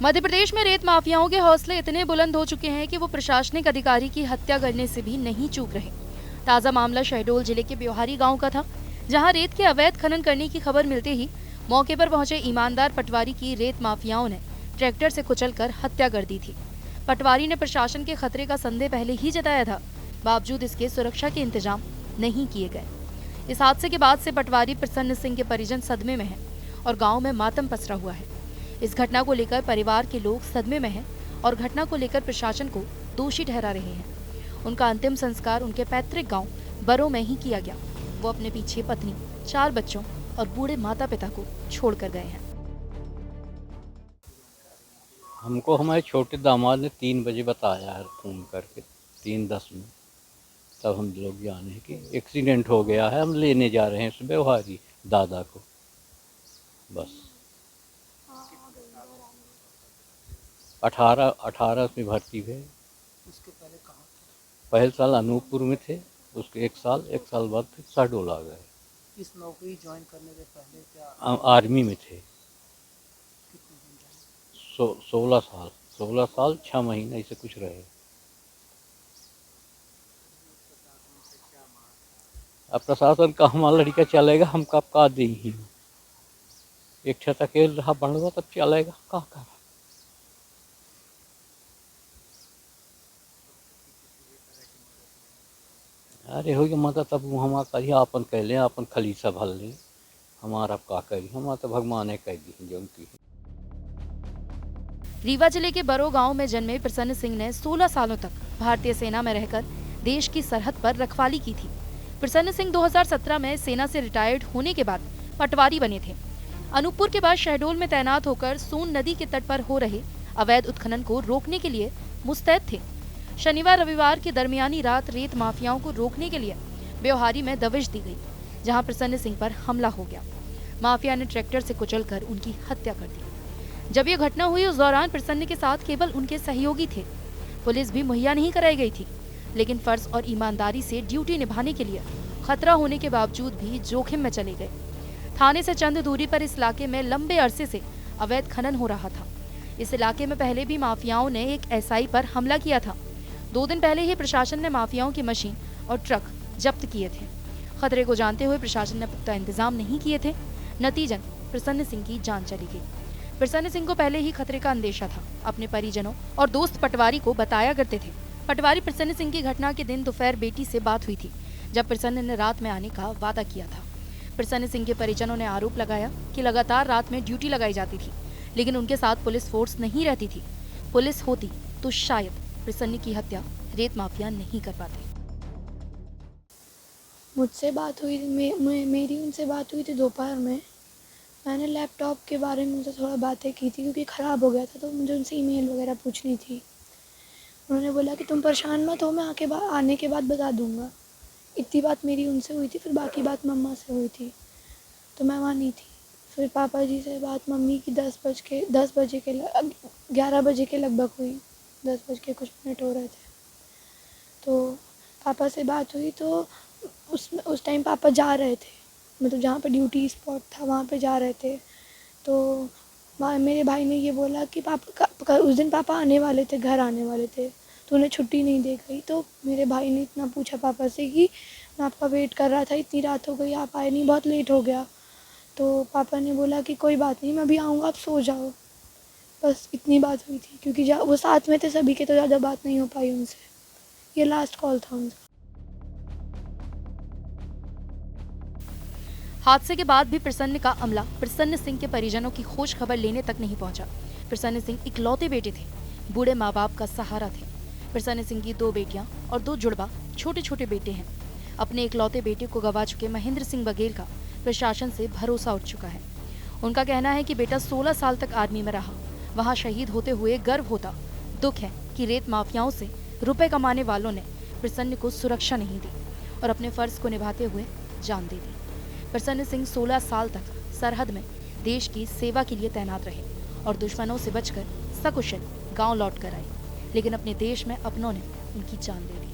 मध्य प्रदेश में रेत माफियाओं के हौसले इतने बुलंद हो चुके हैं कि वो प्रशासनिक अधिकारी की हत्या करने से भी नहीं चूक रहे। ताजा मामला शहडोल जिले के ब्योहारी गांव का था, जहां रेत के अवैध खनन करने की खबर मिलते ही मौके पर पहुंचे ईमानदार पटवारी की रेत माफियाओं ने ट्रैक्टर से कुचलकर हत्या कर दी थी। पटवारी ने प्रशासन के खतरे का संदेह पहले ही जताया था, बावजूद इसके सुरक्षा के इंतजाम नहीं किए गए। इस हादसे के बाद से पटवारी प्रसन्न सिंह के परिजन सदमे में हैं और गांव में मातम पसरा हुआ है। इस घटना को लेकर परिवार के लोग सदमे में हैं और घटना को लेकर प्रशासन को दोषी ठहरा रहे हैं। उनका अंतिम संस्कार उनके पैतृक गांव बरो में ही किया गया। वो अपने पीछे पत्नी, 4 बच्चों और बूढ़े माता पिता को छोड़कर गए हैं। हमको हमारे छोटे दामाद ने 3 बजे बताया है फ़ोन करके, 3:10 में। तब हम लोग जाने कि एक्सीडेंट हो गया है, हम लेने जा रहे हैं उस व्यवहारी दादा को। बस 18 में भर्ती हुए। उसके पहले कहाँ थे? पहले साल अनूपपुर में थे, उसके एक साल बाद फिर शहडोल आ गए। इस नौकरी ज्वाइन करने से पहले क्या आर्मी में थे। कितने दिन रहे? 16 साल 6 महीने ऐसे कुछ रहे। अब प्रशासन का हमारा लड़का चलेगा, हम कब का दे ही एक छत अकेले रहा बढ़वा तब चलेगा का कर। अरे हो गया मत तब हमारा कही अपन कह लें, अपन खलीसा भर लें, हमारा का करी, हमारा तो भगवान ने कह दी जो उनकी। रीवा जिले के बरो गांव में जन्मे प्रसन्न सिंह ने 16 सालों तक भारतीय सेना में रहकर देश की सरहद पर रखवाली की थी। प्रसन्न सिंह 2017 में सेना से रिटायर्ड होने के बाद पटवारी बने थे। अनूपपुर के बाद शहडोल में तैनात होकर सोन नदी के तट पर हो रहे अवैध उत्खनन को रोकने के लिए मुस्तैद थे। शनिवार रविवार की दरमियानी रात रेत माफियाओं को रोकने के लिए ब्योहारी में दबिश दी गई, जहां प्रसन्न सिंह पर हमला हो गया। माफिया ने ट्रैक्टर से कुचलकर उनकी हत्या कर दी। जब यह घटना हुई उस दौरान प्रसन्न के साथ केवल उनके सहयोगी थे। पुलिस भी मुहैया नहीं कराई गई थी, लेकिन फर्ज और ईमानदारी से ड्यूटी निभाने के लिए खतरा होने के बावजूद भी जोखिम में चले गए। थाने से चंद दूरी पर इस इलाके में लंबे अरसे से अवैध खनन हो रहा था। इस इलाके में पहले भी माफियाओं ने एक एसआई पर हमला किया था। 2 दिन पहले ही प्रशासन ने माफियाओं की मशीन और ट्रक जब्त किए थे। खतरे को जानते हुए प्रशासन ने पुख्ता इंतजाम नहीं किए थे। नतीजन प्रसन्न सिंह की जान चली गई। प्रसन्न सिंह को पहले ही खतरे का अंदेशा था। अपने परिजनों और दोस्त पटवारी को बताया करते थे। पटवारी प्रसन्न सिंह की घटना के दिन दोपहर बेटी से बात हुई थी, जब प्रसन्न ने रात में आने का वादा किया था। प्रसन्न सिंह के परिजनों ने आरोप लगाया कि लगातार रात में ड्यूटी लगाई जाती थी, लेकिन उनके साथ पुलिस फोर्स नहीं रहती थी। पुलिस होती तो शायद प्रसन्न की हत्या रेत माफिया नहीं कर पाते। मुझसे बात हुई, मेरी उनसे बात हुई थी दोपहर में। मैंने लैपटॉप के बारे में उनसे थोड़ा बातें की थी, क्योंकि ख़राब हो गया था, तो मुझे उनसे ईमेल वगैरह पूछनी थी। उन्होंने बोला कि तुम परेशान मत हो, मैं आने के बाद बता दूंगा। इतनी बात मेरी उनसे हुई थी। फिर बाकी बात मम्मा से हुई थी, तो मैं वहाँ नहीं थी। फिर पापा जी से बात मम्मी की 11 बजे के लगभग हुई। 10 बज के कुछ मिनट हो रहे थे, तो पापा से बात हुई। तो उस टाइम पापा जा रहे थे, मतलब जहाँ पे ड्यूटी स्पॉट था वहाँ पे जा रहे थे। तो मेरे भाई ने ये बोला कि पापा उस दिन पापा आने वाले थे, घर आने वाले थे, तो उन्हें छुट्टी नहीं दे गई। तो मेरे भाई ने इतना पूछा पापा से कि मैं आपका वेट कर रहा था, इतनी रात हो गई, आप आए नहीं, बहुत लेट हो गया। तो पापा ने बोला कि कोई बात नहीं, मैं अभी आऊँगा, आप सो जाओ। बस इतनी बात हुई थी, क्योंकि वो साथ में थे सभी के, तो ज़्यादा बात नहीं हो पाई उनसे। ये लास्ट कॉल था उनका। हादसे के बाद भी प्रसन्न का अमला प्रसन्न सिंह के परिजनों की खोज खबर लेने तक नहीं पहुंचा। प्रसन्न सिंह इकलौते बेटे थे, बूढ़े माँ बाप का सहारा थे। प्रसन्न सिंह की 2 बेटियां और 2 जुड़वा छोटे छोटे बेटे हैं। अपने इकलौते बेटे को गंवा चुके महेंद्र सिंह बघेल का प्रशासन से भरोसा उठ चुका है। उनका कहना है कि बेटा 16 साल तक आर्मी में रहा, वहाँ शहीद होते हुए गर्व होता। दुख है कि रेत माफियाओं से रुपए कमाने वालों ने प्रसन्न को सुरक्षा नहीं दी और अपने फर्ज को निभाते हुए जान दे दी। प्रसन्न सिंह 16 साल तक सरहद में देश की सेवा के लिए तैनात रहे और दुश्मनों से बचकर सकुशल गांव लौट कर आए, लेकिन अपने देश में अपनों ने उनकी जान ले ली।